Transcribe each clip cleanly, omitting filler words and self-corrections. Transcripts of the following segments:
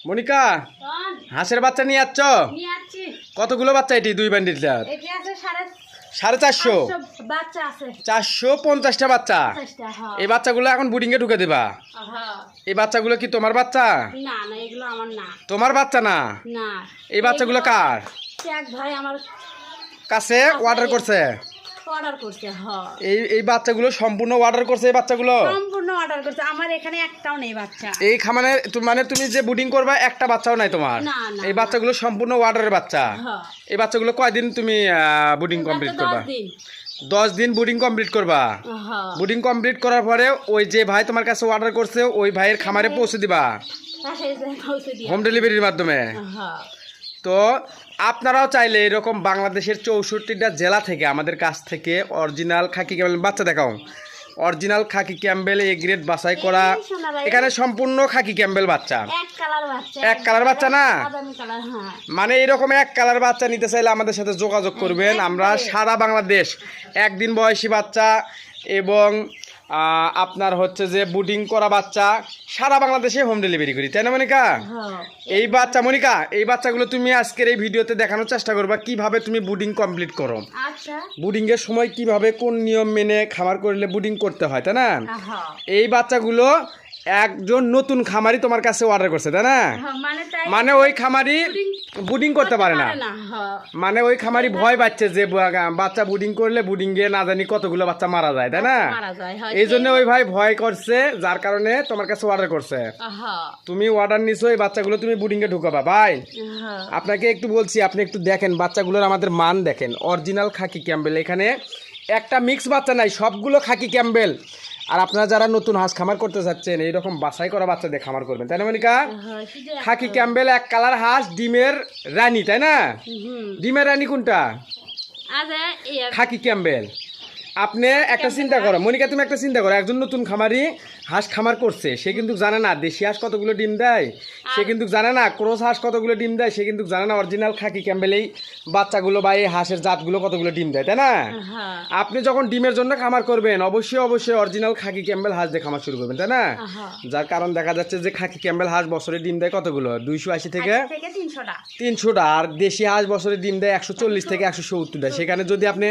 মনিকা হাঁসের বাচ্চা নিয়ে যাচ্ছ? কতগুলো বাচ্চা এটি? দুই বান্ডিল। 450 450টা বাচ্চা। এই বাচ্চাগুলো এখন বুডিং এ ঢুকে দিবা। এই বাচ্চাগুলো কি তোমার বাচ্চা? না না, এগুলো আমার না। তোমার বাচ্চা না? না। এই বাচ্চাগুলো কার? এক ভাই আমার কাছে অর্ডার করছে। অর্ডার করছে। এই বাচ্চাগুলো সম্পূর্ণ অর্ডার করছে। এই বাচ্চাগুলো সম্পূর্ণ অর্ডার করছে। আমার এখানে একটাও নেই বাচ্চা। এই খামারে মানে তুমি যে বুডিং করবা একটা বাচ্চাও নাই তোমার? না না। এই বাচ্চাগুলো সম্পূর্ণ অর্ডারের বাচ্চা। এই বাচ্চাগুলো কয়দিন তুমি বুডিং কমপ্লিট করবা? 10 দিন বুডিং কমপ্লিট করবা। বুডিং কমপ্লিট করার পরে ওই যে ভাই তোমার কাছে অর্ডার করছে ওই ভাইয়ের খামারে পৌঁছে দিবা হোম ডেলিভারির মাধ্যমে। তো আপনারাও চাইলে এরকম বাংলাদেশের 64টা জেলা থেকে আমাদের কাছ থেকে অরিজিনাল খাকি ক্যাম্বেল বাচ্চা দেখাও। Original Khakee Campbell A grade বাছাই করা। এখানে সম্পূর্ণ খাকি ক্যাম্বেল বাচ্চা। এক কালার বাচ্চা না, মানে এরকম এক কালার বাচ্চা নিতে চাইলে আমাদের সাথে যোগাযোগ করবেন। আমরা সারা বাংলাদেশ একদিন বয়সী বাচ্চা এবং আপনার হচ্ছে যে বুডিং করা বাচ্চা সারা বাংলাদেশে হোম ডেলিভারি করি, তাই না মনিকা? এই বাচ্চা মনিকা, এই বাচ্চাগুলো তুমি আজকের এই ভিডিওতে দেখানোর চেষ্টা করবা কিভাবে তুমি বুডিং কমপ্লিট করো। বুডিং এর সময় কিভাবে কোন নিয়ম মেনে খামার করলে বুডিং করতে হয়, তাই না? এই বাচ্চাগুলো একজন নতুন খামারি তোমার কাছে অর্ডার করছে, তাই না? মানে ওই খামারি বুডিং করতে পারে না, মানে ওই খামারি ভয় পাচ্ছে যে বাচ্চা বুডিং করলে বুডিং এ না জানি কতগুলো বাচ্চা মারা যায়, তাই না? এই জন্য ওই ভাই ভয় করছে, যার কারণে তোমার কাছে অর্ডার করছে। তুমি অর্ডার নিছো, এই বাচ্চাগুলো তুমি বুডিং এ ঢুকাবা। ভাই আপনাকে একটু বলছি, আপনি একটু দেখেন বাচ্চাগুলোর আমাদের মান দেখেন। অরিজিনাল খাকি ক্যাম্বেল, এখানে একটা মিক্স বাচ্চা নাই, সবগুলো খাকি ক্যাম্বেল। আর আপনারা যারা নতুন হাঁস খামার করতে চাচ্ছেন এইরকম বাছাই করা বাচ্চা দিয়ে খামার করবেন, তাই না মনিকা? খাকি ক্যাম্বেল এক কালার হাঁস, ডিমের রানী, তাই না? ডিমের রানী কোনটা? খাকি ক্যাম্বেল। আপনি একটা চিন্তা করো মনিকা, তুমি একটা চিন্তা করো, একজন নতুন খামারি হাঁস খামার করছে, সে কিন্তু জানে না দেশি হাঁস কতগুলো ডিম দেয়, সে কিন্তু জানে না ক্রস হাঁস কতগুলো ডিম দেয়, সে কিন্তু জানে না অরিজিনাল খাকি ক্যাম্বেল এই বাচ্চাগুলো বা এই হাঁসের জাতগুলো কতগুলো ডিম দেয়, তাই না? আপনি যখন ডিমের জন্য খামার করবেন অবশ্যই অরিজিনাল খাকি ক্যাম্বেল হাঁস দিয়ে খামার শুরু করবেন, তাই না? যার কারণ দেখা যাচ্ছে যে খাকি ক্যাম্বেল হাঁস বছরে ডিম দেয় কতগুলো? 280 থেকে 300টা। আর দেশি হাঁস বছরে ডিম দেয় 140 থেকে 170টা। সেখানে যদি আপনি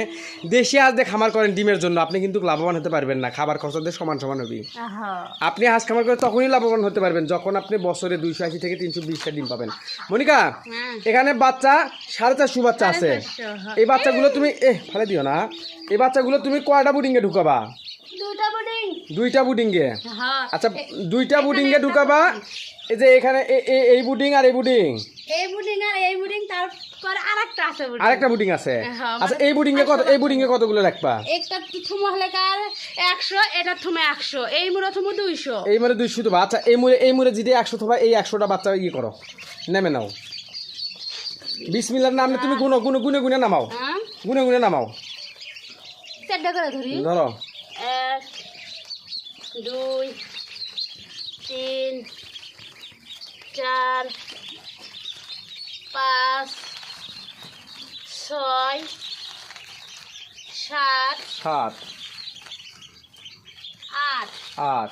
দেশি হাঁস দিয়ে খামার করেন ডিমের জন্য, আপনি কিন্তু লাভবান হতে পারবেন না। খাবার খরচা দিয়ে সমান হবে। আপনি হাঁস খামার করে তখনই লাভবান হতে পারবেন যখন আপনি বছরে 280 থেকে 320টা ডিম পাবেন। মনিকা এখানে বাচ্চা 450 বাচ্চা আছে। এই বাচ্চাগুলো তুমি ফেলে দিও না। এই বাচ্চাগুলো তুমি কয়টা বুডিং এ ঢুকাবা? দুইটা বুডিং এ। আচ্ছা, দুইটা বুডিং এ ঢুকাবা। এই যে এখানে এই বুডিং আর এই বুডিং, তারপর আরেকটা বুডিং আছে। আচ্ছা, এই বুডিং এ কতগুলো রাখবা? একটা থুম হলে 100, এটা থুমে 100, এই মুড়ে থুমে 200, এই মুড়ে 200 তো। আচ্ছা, এই মুড়ে যদি 100 থবা, এই 100টা বাচ্চা ইয়ে করো, নেমে নাও। বিসমিল্লাহর নামে তুমি গুনে নামাও, গুনে নামাও। চেষ্টা করে ধরি, ধরো। 1 2 3 4 5 6 7 7 8 8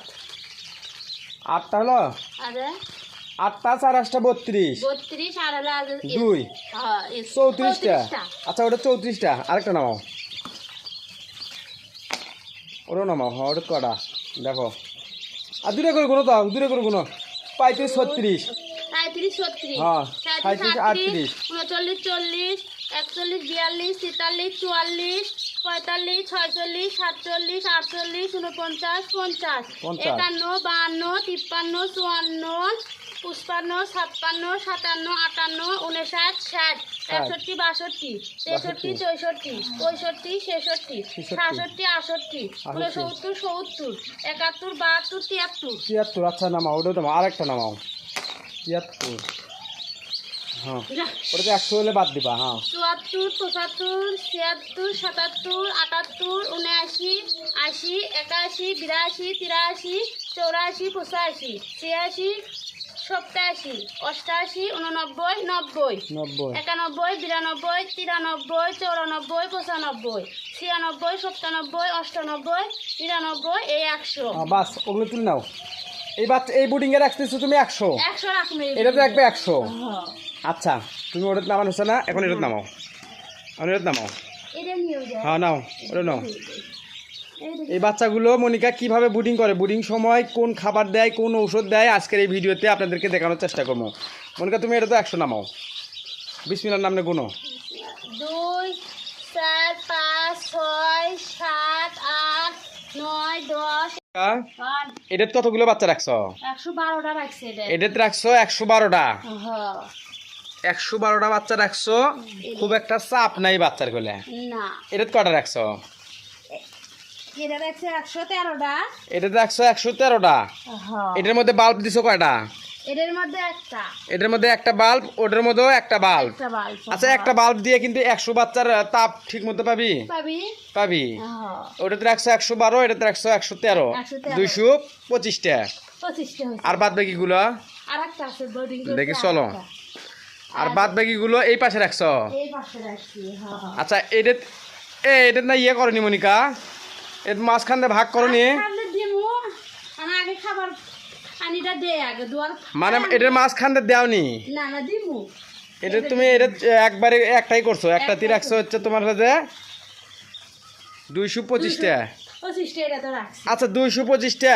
8টা হলো। আরে 8টা 4 8টা 32 আর হলো 2 হ্যাঁ 34টা। আচ্ছা, ওটা 34টা। আরেকটা নামাও, ওটা নামাও। হ্যাঁ, ওটা কটা দেখো। আর দূরে করে গুনো, তো দূরে করে গুনো। 35 36 35 36 হ্যাঁ 37 38 39 40 41 42 43 44 45 46 47 48 49 50 51 52 53 54 55 56 57 58 59 60 61 62 63 64 65 66 67 68 69 70 71 72 73। আচ্ছা, নামাও, ওটা নামাও। আরেকটা নামাও 73। হ্যাঁ, ওটা 100 হলে বাদ দিবা। হ্যাঁ 74 75 76 77 78 79 80 81 82 83 84 85 86 87 88 89 90 91 92 93 94 95 96 97 98 99 এই 100। বাস, ওগুলো তুলে নাও। এই বুডিং এ রাখতেছো তুমি 100 রাখবে, এটা তো রাখবে 100। আচ্ছা তুমি ওটা নামানো হচ্ছে না, এখন এটা নামাও, এটা নামাও। হ্যাঁ নাও, ওটা নাও। এই বাচ্চাগুলো মনিকা কিভাবে বুডিং করে, বুডিং সময় কোন খাবার দেয়, কোন ঔষধ দেয়, আজকের এই ভিডিওতে আপনাদেরকে দেখানোর চেষ্টা করবো। মনিকা তুমি এটা তো 100 নামাও, বিসমিল্লাহর নামে গুনো। 2 4 5 6 7 8 9 10। এটা কতগুলো বাচ্চা রাখছো? 112টা রাখছে এটা। এটাতে রাখছো 112টা। হ্যাঁ 112টা বাচ্চা রাখছো, খুব একটা চাপ নাই বাচ্চার কোলে না। এটাতে কটা রাখছো? এটা রাখছে 113টা। এটাতে রাখছো 113টা। হ্যাঁ এটার মধ্যে বাল্ব দিছো কয়টা? এটার মধ্যে একটা, এটার মধ্যে একটা বাল্ব, ওটার মধ্যেও একটা বাল্ব। একটা বাল্ব। আচ্ছা একটা বাল্ব দিয়ে কিন্তু 100 বাচ্চার তাপ ঠিক মতো পাবি? পাবি। হ্যাঁ ওটাতে রাখছো 112, এটাতে রাখছো 113, 225টা। 25টা হইছে। আর বাদ বাকি গুলো আরেকটা আছে বোর্ডিং করে। দেখি চলো। আর বাদ বাকি গুলো এই পাশে রাখছো? এই পাশে রাখছি। হ্যাঁ আচ্ছা এটা না ইয়ে করনি মনিকা, এর মাঝখান দিয়ে ভাগ করনি? খালে দিমু, আমি আগে খাবার পানিটা দে আগে দুয়ার। মানে এটার মাঝখান দিয়ে দেওনি? না না দিমু। এটা তুমি এটা একবারে একটাই করছো, একটাতে রাখছো হচ্ছে তোমার কাছে 225টা। 25টা এটা তো রাখছি। আচ্ছা 225টা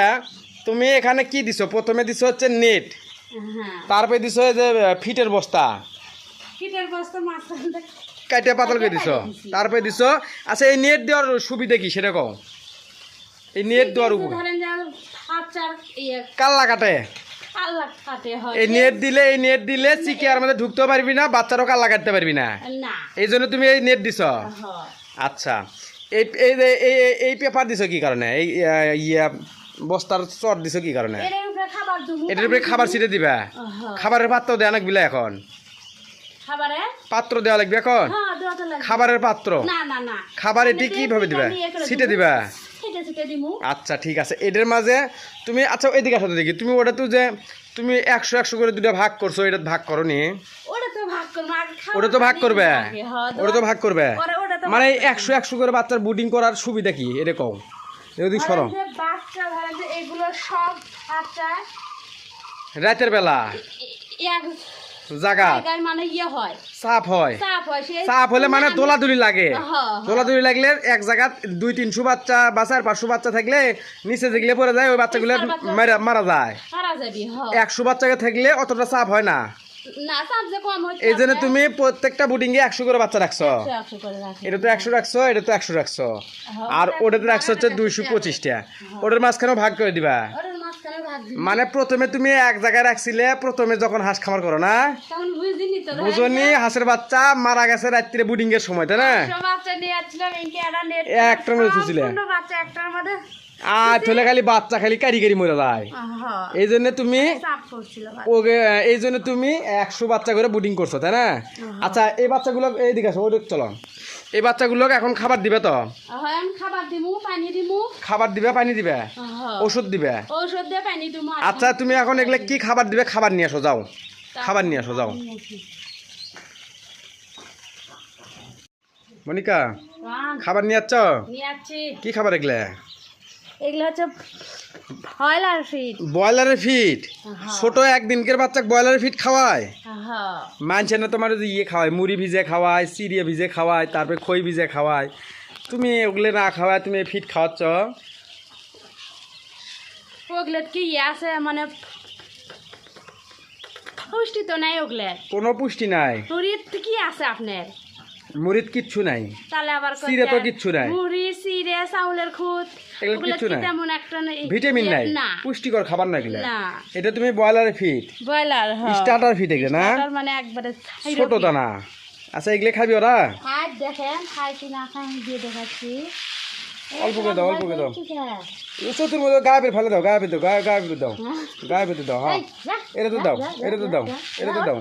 তুমি এখানে কি দিছো? প্রথমে দিছো হচ্ছে নেট, হ্যাঁ তারপরে দিছো যে ফিটের বস্তা কিটার বস্তা মাছটা কাটে পাতল করে দিছো, তারপরে দিছো। আচ্ছা এই নেট দেওয়ার সুবিধা কি সেটা কও? এই নেট দেওয়ার উপর ধরেন যে আচার ইয়ে কাল্লা কাটে, আল্লাহ কাটে হয় এই নেট দিলে চিকিয়ার মধ্যে ঢুকতেও পারবি না, বাচ্চারও কাল্লা কাটতে পারবি না, না। এই জন্য তুমি এই নেট দিছো। হ্যাঁ আচ্ছা এই এই এই এই পেপার দিছো কি কারণে? এই ইয়া বস্তার চট দিছো কি কারণে? এটার উপরে খাবার দিমু। এটার উপরে খাবার ছিটে দিবা? হ্যাঁ খাবারের পাত্র দেওয়া লাগবে এখন, খাবারে পাত্র দেওয়া লাগবে এখন, হ্যাঁ দেওয়াতে লাগবে। খাবারের পাত্র? না না না খাবার এটি কিভাবে দিবা? ছিটে দিবা? ছিটে দিমু। আচ্ছা ঠিক আছে। এটার মাঝে তুমি আচ্ছা এদিকে আসো দেখি, তুমি ওটা তো যে তুমি 100 করে দুটা ভাগ করছো, এটা ভাগ করো নি? ওটা তো ভাগ করব আগে খাবার। ওটা তো ভাগ করবে, হ্যাঁ ওটা তো ভাগ করবে। ওটা তো মানে 100 করে বাচ্চার বুডিং করার সুবিধা কি এটা কও? যদি সরো যে বাচ্চা ধরেন যে এগুলো সব বাচ্চা রাতের বেলা এক জায়গা জায়গায় মানে ইয়ে হয়, চাপ হয়, চাপ হয়। সে চাপ হলে মানে দোলাদুলি লাগে, হ্যাঁ, দোলাদুলি লাগলে এক জায়গা 200-300 বাচ্চা বা 400-500 বাচ্চা থাকলে নিচে যেগুলো পড়ে যায় ওই বাচ্চাগুলো মারা যায়। মারা যাবি। হ্যাঁ 100 বাচ্চাকে থাকলে অতটা চাপ হয় না, না চাপ যে কম হয়। এই জন্য তুমি প্রত্যেকটা বুডিং এ 100 করে বাচ্চা রাখছো। 100 করে রাখি। এটা তো 100 রাখছো, এটা তো 100 রাখছো, আর ওটাতে রাখছো হচ্ছে 225টা। ওটার মাঝখানেও ভাগ করে দিবা। ওটার মাঝখানে ভাগ দিবি। মানে প্রথমে তুমি এক জায়গায় রাখছিলে, প্রথমে যখন হাঁস খামার করো না, তখন বুঝিনি তো বুঝনি হাঁসের বাচ্চা মারা গেছে রাত্রে বুডিং এর সময়, তাই না? সব বাচ্চা নিয়ে আসছিলাম ইনকে একটা নেট একটার মধ্যে থুছিলে। সম্পূর্ণ বাচ্চা একটার মধ্যে। আর তাহলে খালি বাচ্চা খালি কারি মরে যায়, হ্যাঁ এই জন্য তুমি চাপ করছিল ওকে, এই জন্য তুমি 100 বাচ্চা করে বুডিং করছো, তাই না? আচ্ছা এই বাচ্চাগুলো এইদিকে আসো, ওদিকে চলো। এই বাচ্চাগুলোকে এখন খাবার দিবে তো? হয় আমি খাবার দিমু, পানি দিমু। খাবার দিবে, পানি দিবে, হ্যাঁ ওষুধ দিবে। ঔষধ দিয়ে পানি দিমু। আচ্ছা তুমি এখন এগুলো কি খাবার দিবে? খাবার নিয়ে আসো যাও, খাবার নিয়ে আসো যাও। মনিকা খাবার নিয়ে আসছ? নিয়ে আসছি। কি খাবার এগুলা? এগুলো হচ্ছে ব্রয়লার ফিড। ব্রয়লারের ফিড? ছোট একদিনকের বাচ্চা ব্রয়লারের ফিড খাওয়ায়? হ্যাঁ মানছে না তোমার যে ইয়ে খাওয়ায়, মুড়ি ভিজে খাওয়ায়, চিড়িয়া ভিজে খাওয়ায়, তারপরে খই ভিজে খাওয়ায়, তুমি ওগুলো না খাওয়ায় তুমি ফিড খাওয়াচ্ছ? ওগুলো কি ইয়ে আছে মানে পুষ্টি তো নাই ওগুলো, কোনো পুষ্টি নাই। মুড়ির কি আছে আপনার? মুড়ির কিচ্ছু নাই, তাহলে আবার চিড়ে তো কিচ্ছু নাই, মুড়ি চিড়ে চাউলের খুদ এগুলো কিচ্ছু নাই, তেমন একটা ভিটামিন নাই, না পুষ্টিকর খাবার না এগুলো। না এটা তুমি ব্রয়লারের ফিড, ব্রয়লার স্টার্টার ফিড এগুলো না, মানে একবারে ছোট দানা। আচ্ছা এগুলো খাবি ওরা? খাই দেখেন, খাই কি না খাই আমি দিয়ে দেখাচ্ছি। অল্প করে দাও, অল্প করে দাও, চতুর মধ্যে গায়ে বের ফেলে দাও, গায়ে বের দাও, গায়ে বের দাও, গায়ে বের দাও। হ্যাঁ এটা তো দাও, এটা তো দাও, এটা তো দাও।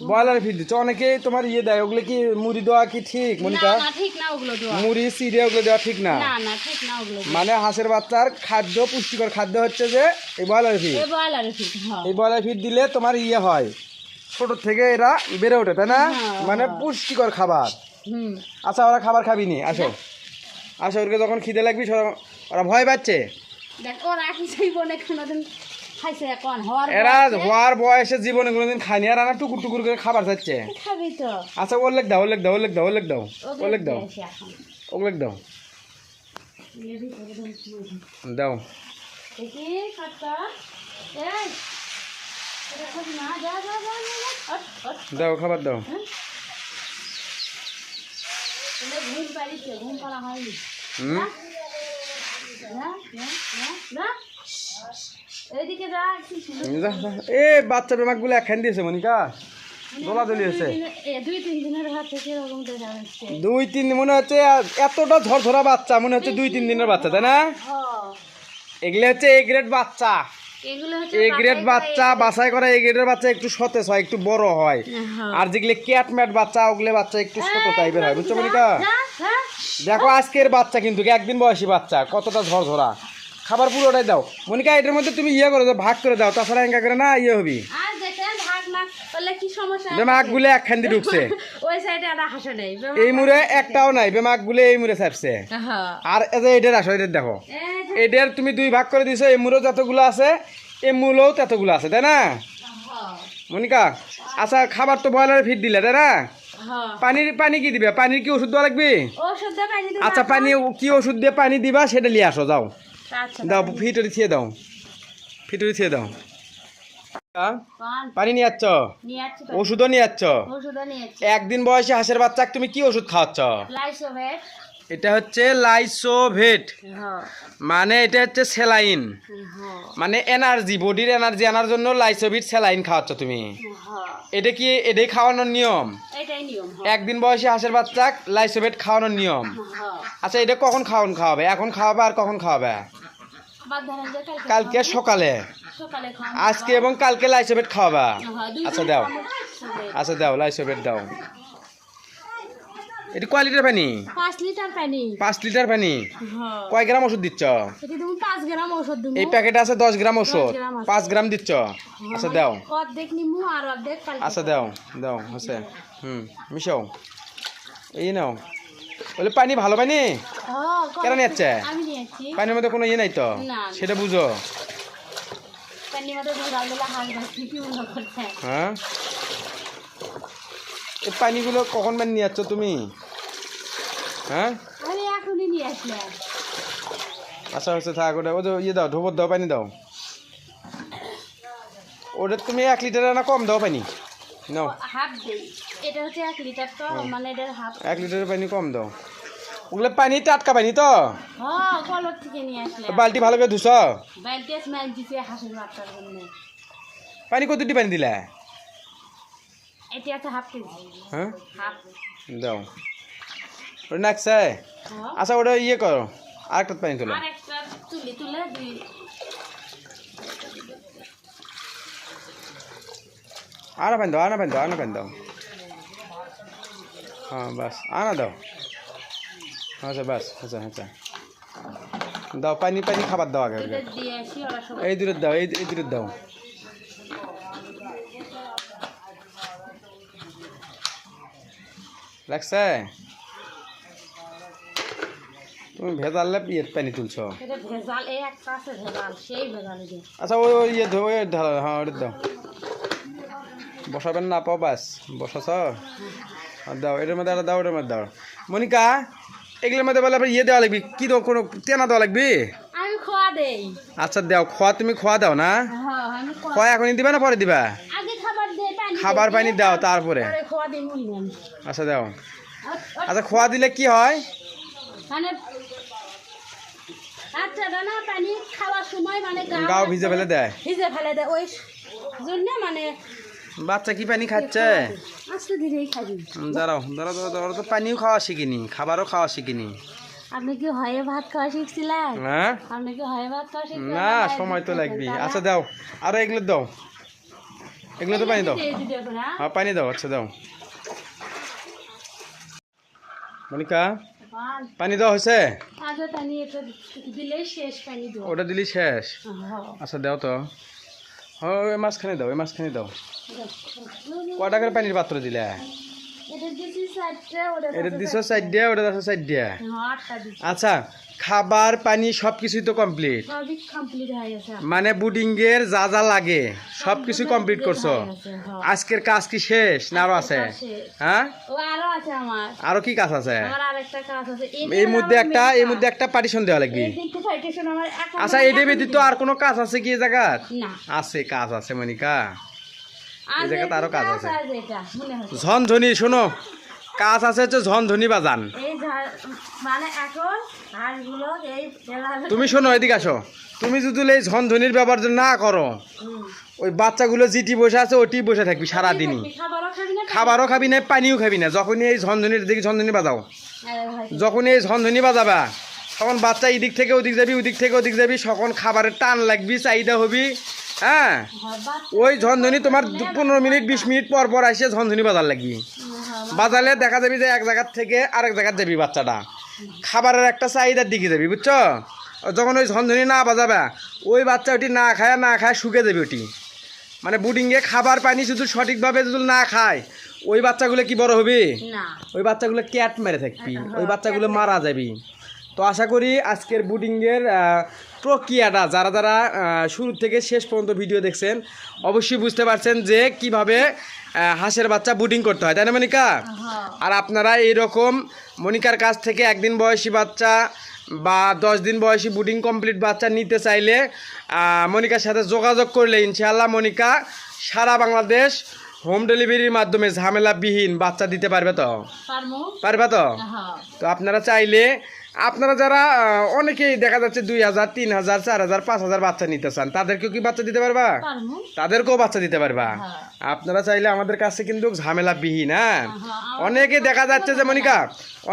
ব্রয়লার ফিড দিচ্ছ, অনেকে তোমার ইয়ে দেয়, ওগুলো কি মুড়ি দেওয়া কি ঠিক মনিকা? না ঠিক না ওগুলো দেওয়া, মুড়ি চিড়ে ওগুলো দেওয়া ঠিক না। না না ঠিক না ওগুলো। মানে হাঁসের বাচ্চার খাদ্য, পুষ্টিকর খাদ্য হচ্ছে যে এই ব্রয়লার ফিড। এই ব্রয়লার ফিড, হ্যাঁ এই ব্রয়লার ফিড দিলে তোমার ইয়ে হয়, ছোট থেকে এরা বেড়ে ওঠে, তাই না? মানে পুষ্টিকর খাবার। আচ্ছা ওরা খাবার খাবি নি, আসো আসো, ওরকে যখন খিদে লাগবি ওরা ভয় পাচ্ছে। দেখো রাখি যাইব না কোনোদিন খাইছে এখন হওয়ার এরা হওয়ার বয়সে জীবনে কোনোদিন খায়নি আর আনা টুকুর টুকুর করে খাবার চাচ্ছে। খাবি তো আচ্ছা ওলেক দাও ওলেক দাও ওলেক দাও ওলেক দাও ওলেক দাও ওলেক দাও দাও দেখি খাতা এই এটা খাবি না যা যা যা দাও খাবার দাও। ঘুম পাড়িছে ঘুম পাড়া হয়নি হুম এইদিকে যা এ বাচ্চা বেমাকগুলো একখান দিয়েছে মনিকা দোলাদলি হয়েছে 2-3 দিনের হাত থেকে এরকম দেখা যাচ্ছে 2-3 দিন মনে হচ্ছে এতটা ঝরঝরা বাচ্চা মনে হচ্ছে 2-3 দিনের বাচ্চা তাই না? এগুলো হচ্ছে এ গ্রেড বাচ্চা এ গ্রেড বাচ্চা বাছাই করা এ গ্রেডের বাচ্চা একটু সতেজ হয় একটু বড় হয় আর যেগুলো ক্যাটম্যাট বাচ্চা ওগুলো বাচ্চা একটু ছোট টাইপের হয় বুঝছো মনিকা? দেখো আজকের বাচ্চা কিন্তু একদিন বয়সী বাচ্চা কতটা ঝরঝরা খাবার পুরোটাই দাও মনিকা এটার মধ্যে তুমি ইয়ে করো ভাগ করে দাও তাছাড়া এঙ্কা করে না ইয়ে হবি বেমাক গুলো একখান দিয়ে ঢুকছে এই মুড়ে একটাও নাই বেমাক গুলো এই মুড়ে ছাপছে আর এটার আসো এটার দেখো এটার তুমি 2 ভাগ করে দিছো এই মুড়ো যতগুলো আছে এই মূলও ততগুলো আছে তাই না মনিকা? আচ্ছা খাবার তো ব্রয়লারে ফিট দিলে তাই না? পানি কি দিবে পানির কি ওষুধ দেওয়া লাগবে? আচ্ছা পানি কি ওষুধ দিয়ে পানি দিবা সেটা নিয়ে আসো যাও দাও ফিটরি ছিয়ে দাও ফিটরি ছিয়ে দাও পানি নিয়ে যাচ্ছ ওষুধও নিয়ে যাচ্ছ একদিন বয়সে হাঁসের বাচ্চা তুমি কি ওষুধ খাওয়াচ্ছ? এটা হচ্ছে লাইসোভেট মানে এটা হচ্ছে স্যালাইন মানে এনার্জি বডির এনার্জি আনার জন্য লাইসোভিট স্যালাইন খাওয়াচ্ছ তুমি এটা কি এটাই খাওয়ানোর নিয়ম একদিন বয়সে হাঁসের বাচ্চা লাইসোভেট খাওয়ানোর নিয়ম আচ্ছা এটা কখন খাওয়াবে এখন খাওয়াবে আর কখন খাওয়াবে? কালকে সকালে আজকে এবং কালকে লাইসোভেট খাওয়াবা আচ্ছা দাও লাইসোভেট দাও এটা কয় লিটার পানি? 5 লিটার পানি কয় গ্রাম ওষুধ দিচ্ছ? এই প্যাকেটে আছে 10 গ্রাম ওষুধ 5 গ্রাম দিচ্ছ আচ্ছা দাও আচ্ছা দাও দাও আছে মিশাও এই নাও বলে পানি ভালো পানি কেন নিচ্ছে পানির মধ্যে কোনো ইয়ে নাই তো সেটা বুঝো হ্যাঁ এই পানিগুলো কখন মানে নিয়ে যাচ্ছ তুমি? হ্যাঁ আচ্ছা আচ্ছা থাক ওটা ও ইয়ে দাও ঢোবর দাও পানি দাও ওটা তুমি 1 লিটার না কম দাও পানি নাও 1 লিটারের পানি কম দাও ওগুলো পানি টাটকা পানি তো বালতি ভালো করে ধুছ পানি কতটি পানি দিলা? হ্যাঁ দাও ওটা নাকছে আচ্ছা ওটা ইয়ে করো আরেকটা পানি তোলো আনা পানি দাও আনা পানি দাও হ্যাঁ বাস আনা দাও আচ্ছা বাস আচ্ছা আচ্ছা দাও পানি খাবার দাও আগে এই দূরের দাও এই দূরের দাও লাগছে তুমি ভেজালে ইয়ে পানি তুলছো আচ্ছা ওই ইয়ে হ্যাঁ ওটা দাও বসাবেন না পাও বাস বসাছ দাও এটার মধ্যে দাও ওটার মধ্যে দাও মনিকা এগুলোর মধ্যে বলে ইয়ে দেওয়া লাগবে কি দাও কোনো তেনা দেওয়া লাগবে? আচ্ছা দাও খোয়া তুমি খোয়া দাও না খোয়া এখনই দিবা না পরে দিবা? খাবার পানি দাও তারপরে আচ্ছা দাও আচ্ছা খোয়া দিলে কি হয়? গাও ভিজে ফেলে দেয় ওই জন্য মানে বাচ্চা কি পানি খাচ্ছে? দাঁড়াও দাঁড়াও দাঁড়াও তো পানিও খাওয়া শিখিনি খাবারও খাওয়া শিখিনি আপনি কি হয়ে ভাত খাওয়া শিখছিলেন? হ্যাঁ আপনি কি হয়ে ভাত খাওয়া শিখছিলেন? না সময় তো লাগবে আচ্ছা দাও আরো এগুলো দাও এগুলো তো পানি দাও হ্যাঁ পানি দাও আচ্ছা দাও মনিকা পানি দেওয়া হয়েছে ওটা দিলি শেষ আচ্ছা দাও তো ওই মাঝখানে দাও কয় টাকার পানির পাত্র দিলে? এটা দিছো 4 দিয়া ওটা দিছো 4 দিয়া আচ্ছা খাবার পানি সবকিছুই তো কমপ্লিট, সবই কমপ্লিট হয়ে গেছে। মানে বুডিং এর যা যা লাগে সবকিছু কমপ্লিট করছো। আজকের কাজ কি শেষ না আরো আছে? হ্যাঁ, ও আরো আছে আমার। আরো কি কাজ আছে? আমার আরেকটা কাজ আছে। এই মধ্যে একটা পার্টিশন দেওয়া লাগবে। এই দিকটা পার্টিশন আমার এখন। আচ্ছা, এইটা ব্যতীত আর কোনো কাজ আছে কি এই জায়গার? না, আছে, কাজ আছে মনিকা, এই আজ জায়গাতে আরো কাজ আছে। এটা মনে হচ্ছে ঝনঝনি, শোনো, কাজ আছে হচ্ছে ঝনঝনি বাজান। এই মানে এখন হাঁসগুলো এই তুমি শোনো, এদিকে আসো। তুমি যদি এই ঝনঝনির ব্যবহার যদি না করো, ওই বাচ্চাগুলো যেটি বসে আছে ওটি বসে থাকবি সারাদিনই, খাবারও খাবি না, পানিও খাবি না। যখনই এই ঝনঝনির দিকে ঝনঝনি বাজাও, যখনই এই ঝনঝনি বাজাবা, তখন বাচ্চা এদিক থেকে ওদিক যাবি, ওদিক থেকে ওদিক যাবি, তখন খাবারের টান লাগবি, চাহিদা হবি। হ্যাঁ, ওই ঝনঝনি তোমার 15 মিনিট 20 মিনিট পর পর আসে ঝনঝনি বাজার লাগবি। বাজালে দেখা যাবি যে এক জায়গার থেকে আরেক জায়গার যাবি, বাচ্চাটা খাবারের একটা চাহিদার দিকে যাবি, বুঝছো? যখন ওই ঝনঝনি না বাজাবে, ওই বাচ্চা ওটি না খায় শুকে যাবে ওটি। মানে বুডিংয়ে খাবার পানি শুধু সঠিকভাবে যদি না খায়, ওই বাচ্চাগুলো কি বড় হবে? ওই বাচ্চাগুলো ক্যাট মেরে থাকবি, ওই বাচ্চাগুলো মারা যাবি। তো আশা করি আজকের বুডিংয়ের প্রক্রিয়াটা যারা যারা শুরু থেকে শেষ পর্যন্ত ভিডিও দেখছেন অবশ্যই বুঝতে পারছেন যে কিভাবে হাঁসের বাচ্চা বুডিং করতে হয়, তাই না মনিকা? আর আপনারা এইরকম মনিকার কাছ থেকে একদিন বয়সী বাচ্চা বা 10 দিন বয়সী বুডিং কমপ্লিট বাচ্চা নিতে চাইলে মনিকার সাথে যোগাযোগ করলে ইনশাআল্লাহ মনিকা সারা বাংলাদেশ হোম ডেলিভারির মাধ্যমে ঝামেলাবিহীন বাচ্চা দিতে পারবে। তো পারবে তো? তো আপনারা চাইলে, আপনারা যারা অনেকেই দেখা যাচ্ছে 2000, 3000, 4000, 5000 বাচ্চা নিতে চান, তাদেরকেও কি বাচ্চা দিতে পারবা? তাদেরকেও বাচ্চা দিতে পারবা। আপনারা চাইলে আমাদের কাছে কিন্তু ঝামেলাবিহীন। হ্যাঁ, অনেকে দেখা যাচ্ছে যে মনিকা,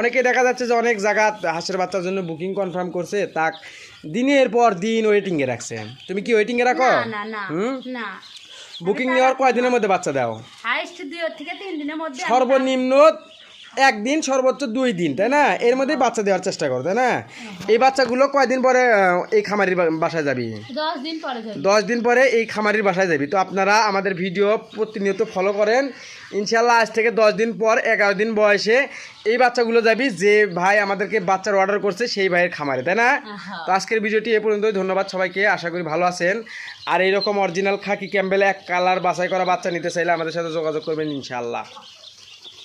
অনেক জায়গা হাঁসের বাচ্চার জন্য বুকিং কনফার্ম করছে, তাক দিনের পর দিন ওয়েটিংয়ে রাখছে। তুমি কি ওয়েটিংয়ে রাখো? না, বুকিং নেওয়ার কয়দিনের মধ্যে বাচ্চা দাও? হাইস্ট 2 থেকে 3 দিনের মধ্যে, সর্বনিম্ন 1 দিন, সর্বোচ্চ 2 দিন, তাই না? এর মধ্যেই বাচ্চা দেওয়ার চেষ্টা করো, তাই না? এই বাচ্চাগুলো কয়দিন পরে এই খামারির বাসায় যাবি? 10 দিন পরে যাবি। 10 দিন পরে এই খামারির বাসায় যাবি। তো আপনারা আমাদের ভিডিও প্রতিনিয়ত ফলো করেন, ইনশাল্লাহ আজ থেকে 10 দিন পর 11 দিন বয়সে এই বাচ্চাগুলো যাবি যে ভাই আমাদেরকে বাচ্চার অর্ডার করছে সেই ভাইয়ের খামারে, তাই না? তো আজকের ভিডিওটি এ পর্যন্তই। ধন্যবাদ সবাইকে, আশা করি ভালো আছেন। আর এইরকম অরিজিনাল খাকি ক্যাম্বেল 1 কালার বাছাই করা বাচ্চা নিতে চাইলে আমাদের সাথে যোগাযোগ করবেন ইনশাআল্লাহ।